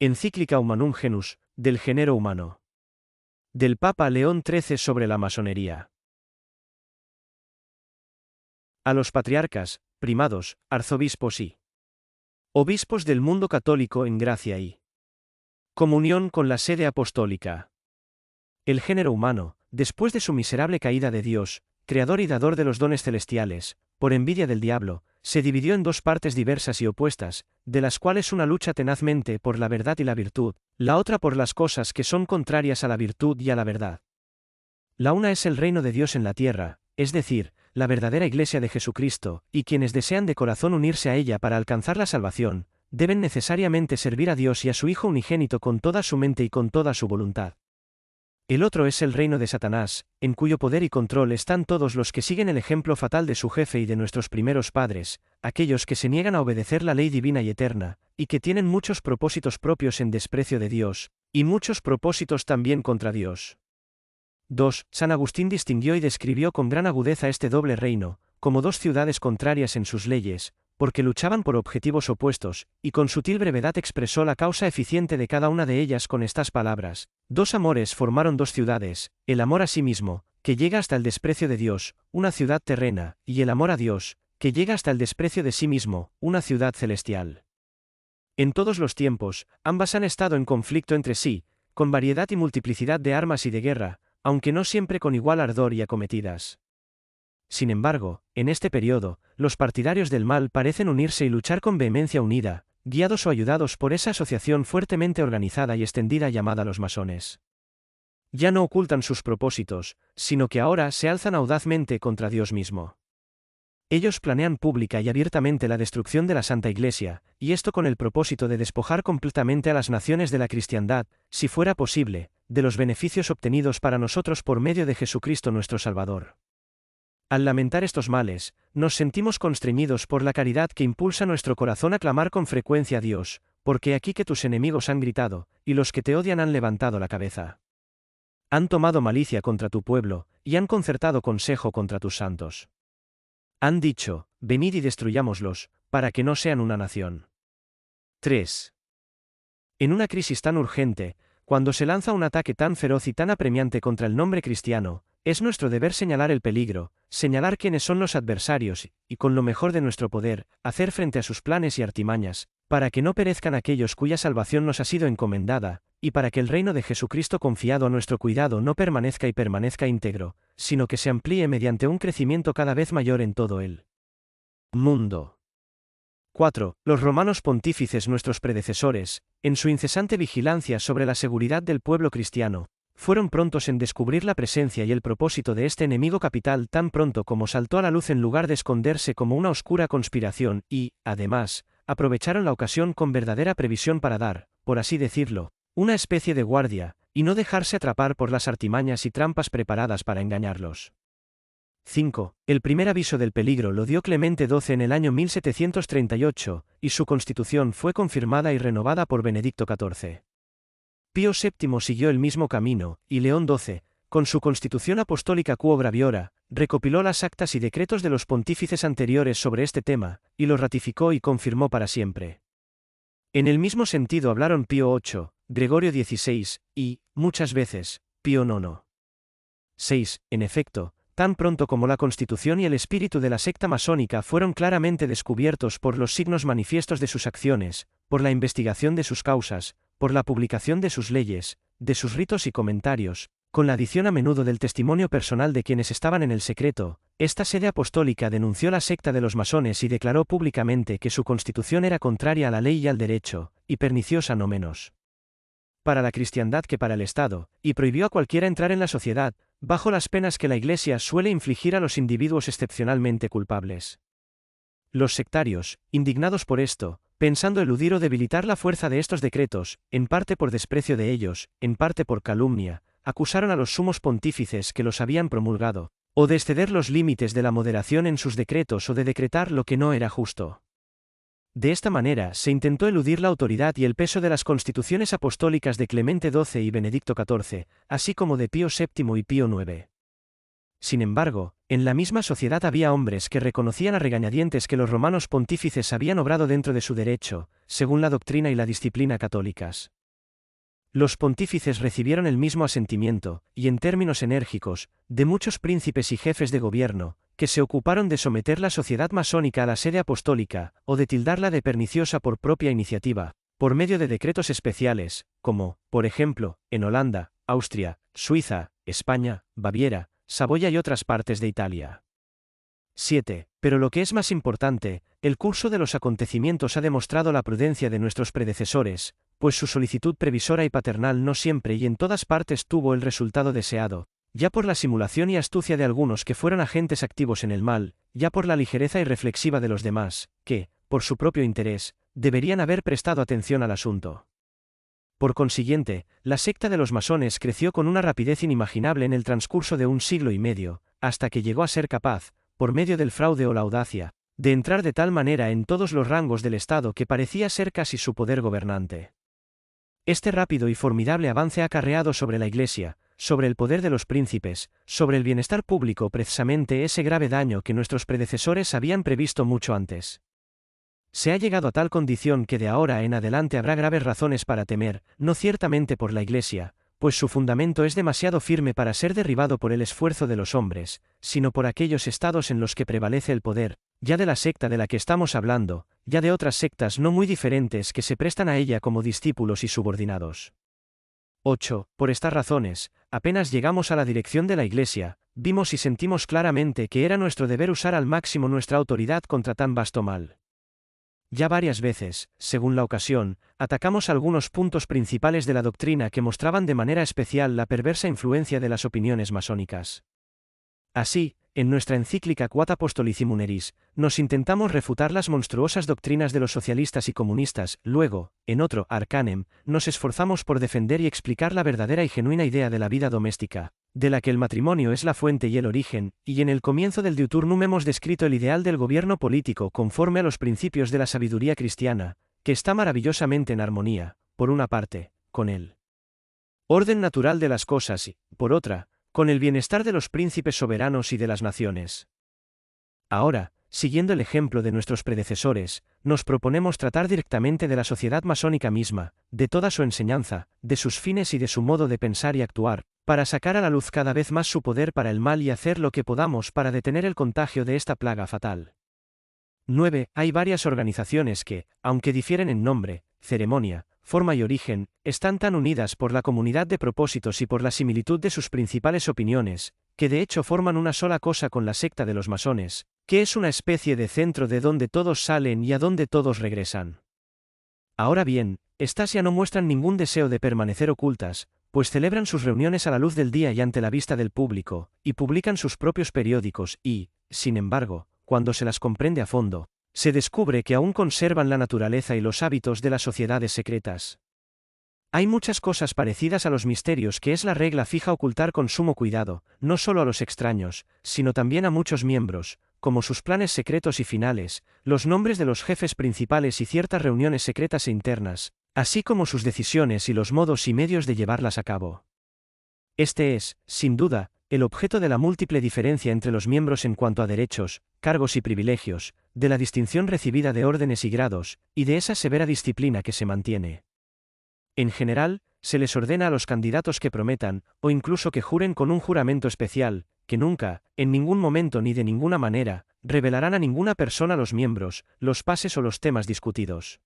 Encíclica Humanum Genus, del género humano. Del Papa León XIII sobre la masonería. A los patriarcas, primados, arzobispos y obispos del mundo católico en gracia y comunión con la sede apostólica. El género humano, después de su miserable caída de Dios, creador y dador de los dones celestiales, por envidia del diablo, se dividió en dos partes diversas y opuestas, de las cuales una lucha tenazmente por la verdad y la virtud, la otra por las cosas que son contrarias a la virtud y a la verdad. La una es el reino de Dios en la tierra, es decir, la verdadera Iglesia de Jesucristo, y quienes desean de corazón unirse a ella para alcanzar la salvación, deben necesariamente servir a Dios y a su Hijo unigénito con toda su mente y con toda su voluntad. El otro es el reino de Satanás, en cuyo poder y control están todos los que siguen el ejemplo fatal de su jefe y de nuestros primeros padres, aquellos que se niegan a obedecer la ley divina y eterna, y que tienen muchos propósitos propios en desprecio de Dios, y muchos propósitos también contra Dios. 2. San Agustín distinguió y describió con gran agudeza este doble reino, como dos ciudades contrarias en sus leyes, porque luchaban por objetivos opuestos, y con sutil brevedad expresó la causa eficiente de cada una de ellas con estas palabras: dos amores formaron dos ciudades, el amor a sí mismo, que llega hasta el desprecio de Dios, una ciudad terrena, y el amor a Dios, que llega hasta el desprecio de sí mismo, una ciudad celestial. En todos los tiempos, ambas han estado en conflicto entre sí, con variedad y multiplicidad de armas y de guerra, aunque no siempre con igual ardor y acometidas. Sin embargo, en este periodo, los partidarios del mal parecen unirse y luchar con vehemencia unida, guiados o ayudados por esa asociación fuertemente organizada y extendida llamada los masones. Ya no ocultan sus propósitos, sino que ahora se alzan audazmente contra Dios mismo. Ellos planean pública y abiertamente la destrucción de la Santa Iglesia, y esto con el propósito de despojar completamente a las naciones de la cristiandad, si fuera posible, de los beneficios obtenidos para nosotros por medio de Jesucristo nuestro Salvador. Al lamentar estos males, nos sentimos constreñidos por la caridad que impulsa nuestro corazón a clamar con frecuencia a Dios, porque aquí que tus enemigos han gritado, y los que te odian han levantado la cabeza. Han tomado malicia contra tu pueblo, y han concertado consejo contra tus santos. Han dicho: venid y destruyámoslos, para que no sean una nación. 3. En una crisis tan urgente, cuando se lanza un ataque tan feroz y tan apremiante contra el nombre cristiano, es nuestro deber señalar el peligro, señalar quiénes son los adversarios, y con lo mejor de nuestro poder, hacer frente a sus planes y artimañas, para que no perezcan aquellos cuya salvación nos ha sido encomendada, y para que el reino de Jesucristo confiado a nuestro cuidado no permanezca y permanezca íntegro, sino que se amplíe mediante un crecimiento cada vez mayor en todo el mundo. 4. Los romanos pontífices, nuestros predecesores, en su incesante vigilancia sobre la seguridad del pueblo cristiano, fueron prontos en descubrir la presencia y el propósito de este enemigo capital tan pronto como saltó a la luz en lugar de esconderse como una oscura conspiración y, además, aprovecharon la ocasión con verdadera previsión para dar, por así decirlo, una especie de guardia, y no dejarse atrapar por las artimañas y trampas preparadas para engañarlos. 5. El primer aviso del peligro lo dio Clemente XII en el año 1738, y su constitución fue confirmada y renovada por Benedicto XIV. Pío VII siguió el mismo camino, y León XII, con su Constitución Apostólica Quo Graviora, recopiló las actas y decretos de los pontífices anteriores sobre este tema, y los ratificó y confirmó para siempre. En el mismo sentido hablaron Pío VIII, Gregorio XVI, y, muchas veces, Pío IX. 6. En efecto, tan pronto como la Constitución y el espíritu de la secta masónica fueron claramente descubiertos por los signos manifiestos de sus acciones, por la investigación de sus causas, por la publicación de sus leyes, de sus ritos y comentarios, con la adición a menudo del testimonio personal de quienes estaban en el secreto, esta sede apostólica denunció la secta de los masones y declaró públicamente que su constitución era contraria a la ley y al derecho, y perniciosa no menos para la cristiandad que para el Estado, y prohibió a cualquiera entrar en la sociedad, bajo las penas que la Iglesia suele infligir a los individuos excepcionalmente culpables. Los sectarios, indignados por esto, pensando eludir o debilitar la fuerza de estos decretos, en parte por desprecio de ellos, en parte por calumnia, acusaron a los sumos pontífices que los habían promulgado, o de exceder los límites de la moderación en sus decretos o de decretar lo que no era justo. De esta manera se intentó eludir la autoridad y el peso de las constituciones apostólicas de Clemente XII y Benedicto XIV, así como de Pío VII y Pío IX. Sin embargo, en la misma sociedad había hombres que reconocían a regañadientes que los romanos pontífices habían obrado dentro de su derecho, según la doctrina y la disciplina católicas. Los pontífices recibieron el mismo asentimiento, y en términos enérgicos, de muchos príncipes y jefes de gobierno, que se ocuparon de someter la sociedad masónica a la sede apostólica, o de tildarla de perniciosa por propia iniciativa, por medio de decretos especiales, como, por ejemplo, en Holanda, Austria, Suiza, España, Baviera, Saboya y otras partes de Italia. 7. Pero lo que es más importante, el curso de los acontecimientos ha demostrado la prudencia de nuestros predecesores, pues su solicitud previsora y paternal no siempre y en todas partes tuvo el resultado deseado, ya por la simulación y astucia de algunos que fueron agentes activos en el mal, ya por la ligereza irreflexiva de los demás, que, por su propio interés, deberían haber prestado atención al asunto. Por consiguiente, la secta de los masones creció con una rapidez inimaginable en el transcurso de un siglo y medio, hasta que llegó a ser capaz, por medio del fraude o la audacia, de entrar de tal manera en todos los rangos del Estado que parecía ser casi su poder gobernante. Este rápido y formidable avance ha acarreado sobre la Iglesia, sobre el poder de los príncipes, sobre el bienestar público precisamente ese grave daño que nuestros predecesores habían previsto mucho antes. Se ha llegado a tal condición que de ahora en adelante habrá graves razones para temer, no ciertamente por la Iglesia, pues su fundamento es demasiado firme para ser derribado por el esfuerzo de los hombres, sino por aquellos estados en los que prevalece el poder, ya de la secta de la que estamos hablando, ya de otras sectas no muy diferentes que se prestan a ella como discípulos y subordinados. 8. Por estas razones, apenas llegamos a la dirección de la Iglesia, vimos y sentimos claramente que era nuestro deber usar al máximo nuestra autoridad contra tan vasto mal. Ya varias veces, según la ocasión, atacamos algunos puntos principales de la doctrina que mostraban de manera especial la perversa influencia de las opiniones masónicas. Así, en nuestra encíclica Quod Apostolici Muneris, nos intentamos refutar las monstruosas doctrinas de los socialistas y comunistas, luego, en otro Arcanem, nos esforzamos por defender y explicar la verdadera y genuina idea de la vida doméstica, de la que el matrimonio es la fuente y el origen, y en el comienzo del Deuturnum hemos descrito el ideal del gobierno político conforme a los principios de la sabiduría cristiana, que está maravillosamente en armonía, por una parte, con el orden natural de las cosas y, por otra, con el bienestar de los príncipes soberanos y de las naciones. Ahora, siguiendo el ejemplo de nuestros predecesores, nos proponemos tratar directamente de la sociedad masónica misma, de toda su enseñanza, de sus fines y de su modo de pensar y actuar, para sacar a la luz cada vez más su poder para el mal y hacer lo que podamos para detener el contagio de esta plaga fatal. 9. Hay varias organizaciones que, aunque difieren en nombre, ceremonia, forma y origen, están tan unidas por la comunidad de propósitos y por la similitud de sus principales opiniones, que de hecho forman una sola cosa con la secta de los masones, que es una especie de centro de donde todos salen y a donde todos regresan. Ahora bien, estas ya no muestran ningún deseo de permanecer ocultas, pues celebran sus reuniones a la luz del día y ante la vista del público, y publican sus propios periódicos y, sin embargo, cuando se las comprende a fondo, se descubre que aún conservan la naturaleza y los hábitos de las sociedades secretas. Hay muchas cosas parecidas a los misterios que es la regla fija ocultar con sumo cuidado, no solo a los extraños, sino también a muchos miembros, como sus planes secretos y finales, los nombres de los jefes principales y ciertas reuniones secretas e internas, así como sus decisiones y los modos y medios de llevarlas a cabo. Este es, sin duda, el objeto de la múltiple diferencia entre los miembros en cuanto a derechos, cargos y privilegios, de la distinción recibida de órdenes y grados, y de esa severa disciplina que se mantiene. En general, se les ordena a los candidatos que prometan, o incluso que juren con un juramento especial, que nunca, en ningún momento ni de ninguna manera, revelarán a ninguna persona los miembros, los pases o los temas discutidos.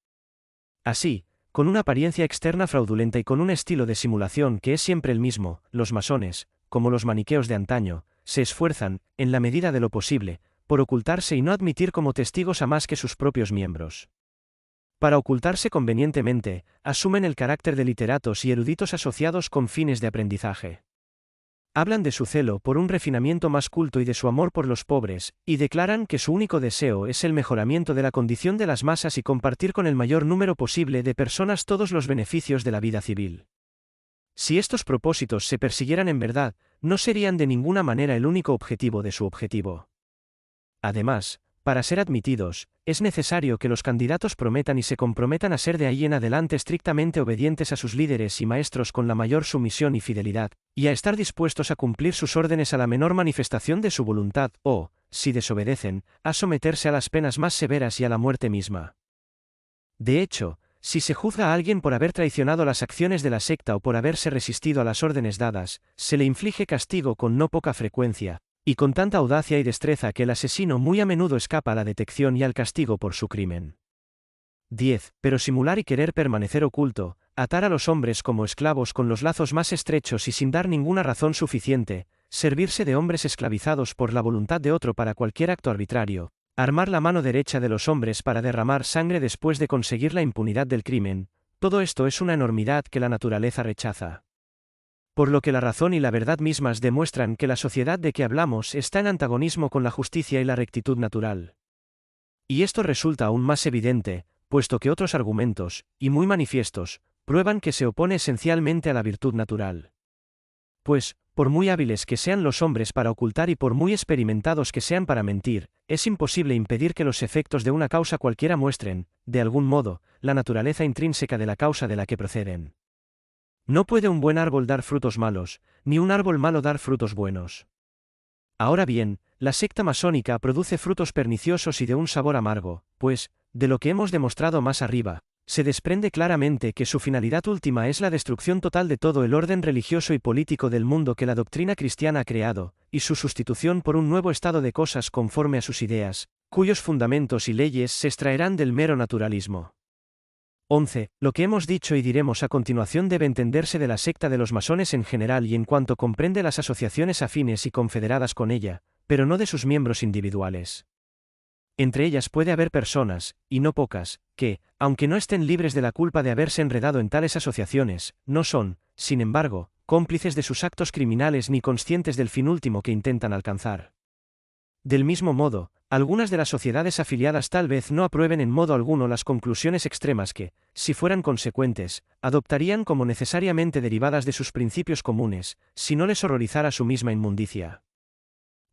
Así, con una apariencia externa fraudulenta y con un estilo de simulación que es siempre el mismo, los masones, como los maniqueos de antaño, se esfuerzan, en la medida de lo posible, por ocultarse y no admitir como testigos a más que sus propios miembros. Para ocultarse convenientemente, asumen el carácter de literatos y eruditos asociados con fines de aprendizaje. Hablan de su celo por un refinamiento más culto y de su amor por los pobres, y declaran que su único deseo es el mejoramiento de la condición de las masas y compartir con el mayor número posible de personas todos los beneficios de la vida civil. Si estos propósitos se persiguieran en verdad, no serían de ninguna manera el único objetivo de su objetivo. Además, Para ser admitidos, es necesario que los candidatos prometan y se comprometan a ser de ahí en adelante estrictamente obedientes a sus líderes y maestros con la mayor sumisión y fidelidad, y a estar dispuestos a cumplir sus órdenes a la menor manifestación de su voluntad, o, si desobedecen, a someterse a las penas más severas y a la muerte misma. De hecho, si se juzga a alguien por haber traicionado las acciones de la secta o por haberse resistido a las órdenes dadas, se le inflige castigo con no poca frecuencia, y con tanta audacia y destreza que el asesino muy a menudo escapa a la detección y al castigo por su crimen. 10. Pero simular y querer permanecer oculto, atar a los hombres como esclavos con los lazos más estrechos y sin dar ninguna razón suficiente, servirse de hombres esclavizados por la voluntad de otro para cualquier acto arbitrario, armar la mano derecha de los hombres para derramar sangre después de conseguir la impunidad del crimen, todo esto es una enormidad que la naturaleza rechaza. Por lo que la razón y la verdad mismas demuestran que la sociedad de que hablamos está en antagonismo con la justicia y la rectitud natural. Y esto resulta aún más evidente, puesto que otros argumentos, y muy manifiestos, prueban que se opone esencialmente a la virtud natural. Pues, por muy hábiles que sean los hombres para ocultar y por muy experimentados que sean para mentir, es imposible impedir que los efectos de una causa cualquiera muestren, de algún modo, la naturaleza intrínseca de la causa de la que proceden. No puede un buen árbol dar frutos malos, ni un árbol malo dar frutos buenos. Ahora bien, la secta masónica produce frutos perniciosos y de un sabor amargo, pues, de lo que hemos demostrado más arriba, se desprende claramente que su finalidad última es la destrucción total de todo el orden religioso y político del mundo que la doctrina cristiana ha creado, y su sustitución por un nuevo estado de cosas conforme a sus ideas, cuyos fundamentos y leyes se extraerán del mero naturalismo. 11. Lo que hemos dicho y diremos a continuación debe entenderse de la secta de los masones en general y en cuanto comprende las asociaciones afines y confederadas con ella, pero no de sus miembros individuales. Entre ellas puede haber personas, y no pocas, que, aunque no estén libres de la culpa de haberse enredado en tales asociaciones, no son, sin embargo, cómplices de sus actos criminales ni conscientes del fin último que intentan alcanzar. Del mismo modo, algunas de las sociedades afiliadas tal vez no aprueben en modo alguno las conclusiones extremas que, si fueran consecuentes, adoptarían como necesariamente derivadas de sus principios comunes, si no les horrorizara su misma inmundicia.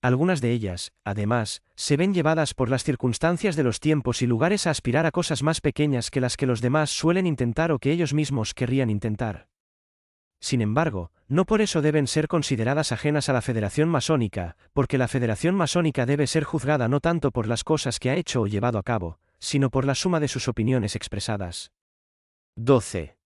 Algunas de ellas, además, se ven llevadas por las circunstancias de los tiempos y lugares a aspirar a cosas más pequeñas que las que los demás suelen intentar o que ellos mismos querrían intentar. Sin embargo, no por eso deben ser consideradas ajenas a la Federación Masónica, porque la Federación Masónica debe ser juzgada no tanto por las cosas que ha hecho o llevado a cabo, sino por la suma de sus opiniones expresadas. 12.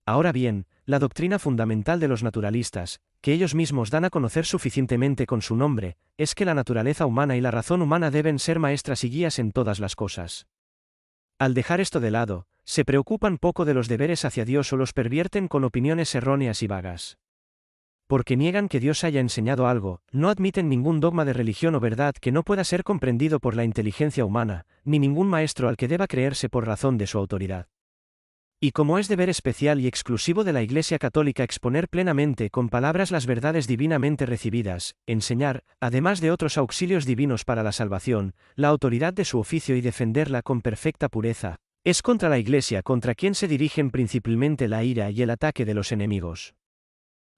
Ahora bien, la doctrina fundamental de los naturalistas, que ellos mismos dan a conocer suficientemente con su nombre, es que la naturaleza humana y la razón humana deben ser maestras y guías en todas las cosas. Al dejar esto de lado, se preocupan poco de los deberes hacia Dios o los pervierten con opiniones erróneas y vagas. Porque niegan que Dios haya enseñado algo, no admiten ningún dogma de religión o verdad que no pueda ser comprendido por la inteligencia humana, ni ningún maestro al que deba creerse por razón de su autoridad. Y como es deber especial y exclusivo de la Iglesia Católica exponer plenamente con palabras las verdades divinamente recibidas, enseñar, además de otros auxilios divinos para la salvación, la autoridad de su oficio y defenderla con perfecta pureza, es contra la Iglesia contra quien se dirigen principalmente la ira y el ataque de los enemigos.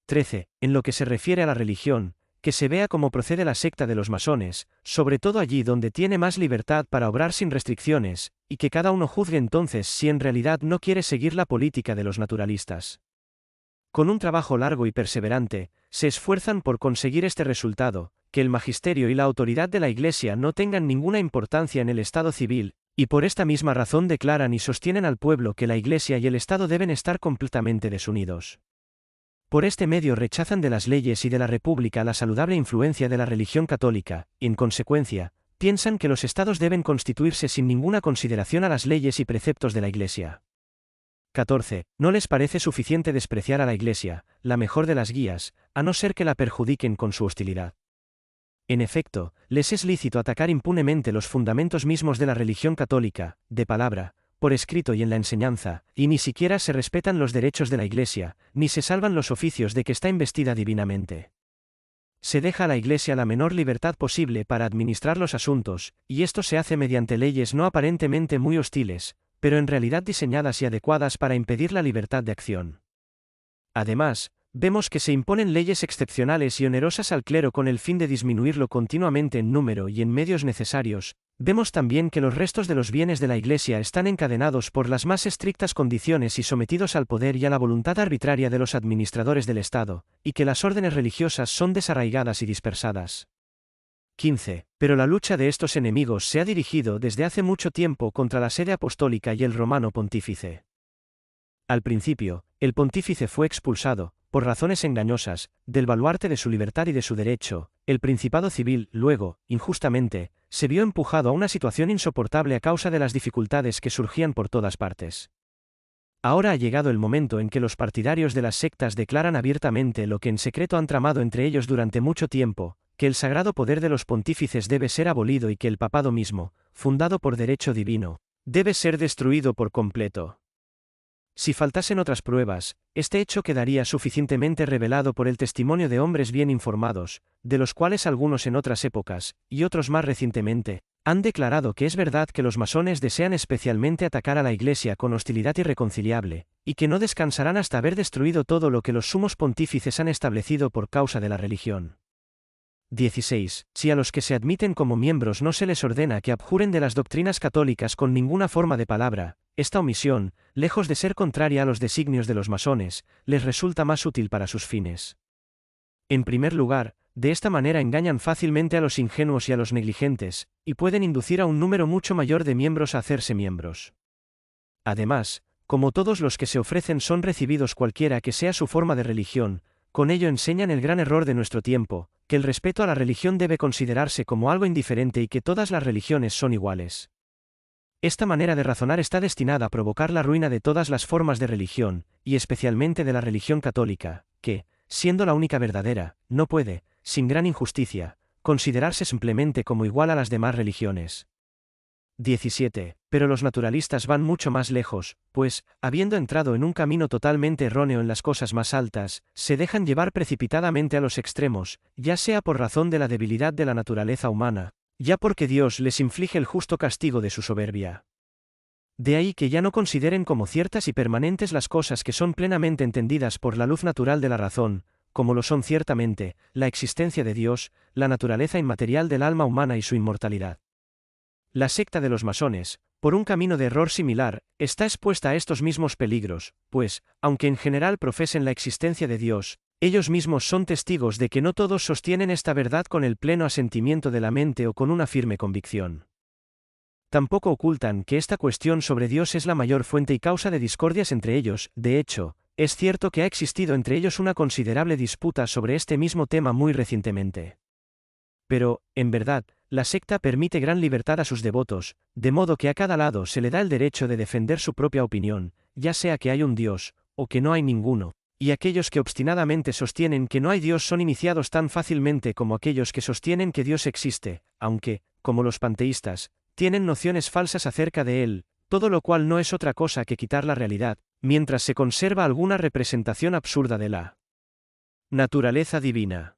13. En lo que se refiere a la religión, que se vea cómo procede la secta de los masones, sobre todo allí donde tiene más libertad para obrar sin restricciones, y que cada uno juzgue entonces si en realidad no quiere seguir la política de los naturalistas. Con un trabajo largo y perseverante, se esfuerzan por conseguir este resultado, que el magisterio y la autoridad de la Iglesia no tengan ninguna importancia en el estado civil, y por esta misma razón declaran y sostienen al pueblo que la Iglesia y el Estado deben estar completamente desunidos. Por este medio rechazan de las leyes y de la República la saludable influencia de la religión católica, y en consecuencia, piensan que los estados deben constituirse sin ninguna consideración a las leyes y preceptos de la Iglesia. 14. No les parece suficiente despreciar a la Iglesia, la mejor de las guías, a no ser que la perjudiquen con su hostilidad. En efecto, les es lícito atacar impunemente los fundamentos mismos de la religión católica, de palabra, por escrito y en la enseñanza, y ni siquiera se respetan los derechos de la Iglesia, ni se salvan los oficios de que está investida divinamente. Se deja a la Iglesia la menor libertad posible para administrar los asuntos, y esto se hace mediante leyes no aparentemente muy hostiles, pero en realidad diseñadas y adecuadas para impedir la libertad de acción. Además, vemos que se imponen leyes excepcionales y onerosas al clero con el fin de disminuirlo continuamente en número y en medios necesarios. Vemos también que los restos de los bienes de la Iglesia están encadenados por las más estrictas condiciones y sometidos al poder y a la voluntad arbitraria de los administradores del Estado, y que las órdenes religiosas son desarraigadas y dispersadas. 15. Pero la lucha de estos enemigos se ha dirigido desde hace mucho tiempo contra la sede apostólica y el romano pontífice. Al principio, el pontífice fue expulsado, por razones engañosas, del baluarte de su libertad y de su derecho. El principado civil, luego, injustamente, se vio empujado a una situación insoportable a causa de las dificultades que surgían por todas partes. Ahora ha llegado el momento en que los partidarios de las sectas declaran abiertamente lo que en secreto han tramado entre ellos durante mucho tiempo, que el sagrado poder de los pontífices debe ser abolido y que el papado mismo, fundado por derecho divino, debe ser destruido por completo. Si faltasen otras pruebas, este hecho quedaría suficientemente revelado por el testimonio de hombres bien informados, de los cuales algunos en otras épocas, y otros más recientemente, han declarado que es verdad que los masones desean especialmente atacar a la Iglesia con hostilidad irreconciliable, y que no descansarán hasta haber destruido todo lo que los sumos pontífices han establecido por causa de la religión. 16. Si a los que se admiten como miembros no se les ordena que abjuren de las doctrinas católicas con ninguna forma de palabra, esta omisión, lejos de ser contraria a los designios de los masones, les resulta más útil para sus fines. En primer lugar, de esta manera engañan fácilmente a los ingenuos y a los negligentes, y pueden inducir a un número mucho mayor de miembros a hacerse miembros. Además, como todos los que se ofrecen son recibidos cualquiera que sea su forma de religión, con ello enseñan el gran error de nuestro tiempo, que el respeto a la religión debe considerarse como algo indiferente y que todas las religiones son iguales. Esta manera de razonar está destinada a provocar la ruina de todas las formas de religión, y especialmente de la religión católica, que, siendo la única verdadera, no puede, sin gran injusticia, considerarse simplemente como igual a las demás religiones. 17. Pero los naturalistas van mucho más lejos, pues, habiendo entrado en un camino totalmente erróneo en las cosas más altas, se dejan llevar precipitadamente a los extremos, ya sea por razón de la debilidad de la naturaleza humana, ya porque Dios les inflige el justo castigo de su soberbia. De ahí que ya no consideren como ciertas y permanentes las cosas que son plenamente entendidas por la luz natural de la razón, como lo son ciertamente, la existencia de Dios, la naturaleza inmaterial del alma humana y su inmortalidad. La secta de los masones, por un camino de error similar, está expuesta a estos mismos peligros, pues, aunque en general profesen la existencia de Dios, ellos mismos son testigos de que no todos sostienen esta verdad con el pleno asentimiento de la mente o con una firme convicción. Tampoco ocultan que esta cuestión sobre Dios es la mayor fuente y causa de discordias entre ellos. De hecho, es cierto que ha existido entre ellos una considerable disputa sobre este mismo tema muy recientemente. Pero, en verdad, la secta permite gran libertad a sus devotos, de modo que a cada lado se le da el derecho de defender su propia opinión, ya sea que hay un Dios, o que no hay ninguno, y aquellos que obstinadamente sostienen que no hay Dios son iniciados tan fácilmente como aquellos que sostienen que Dios existe, aunque, como los panteístas, tienen nociones falsas acerca de él, todo lo cual no es otra cosa que quitar la realidad, mientras se conserva alguna representación absurda de la naturaleza divina.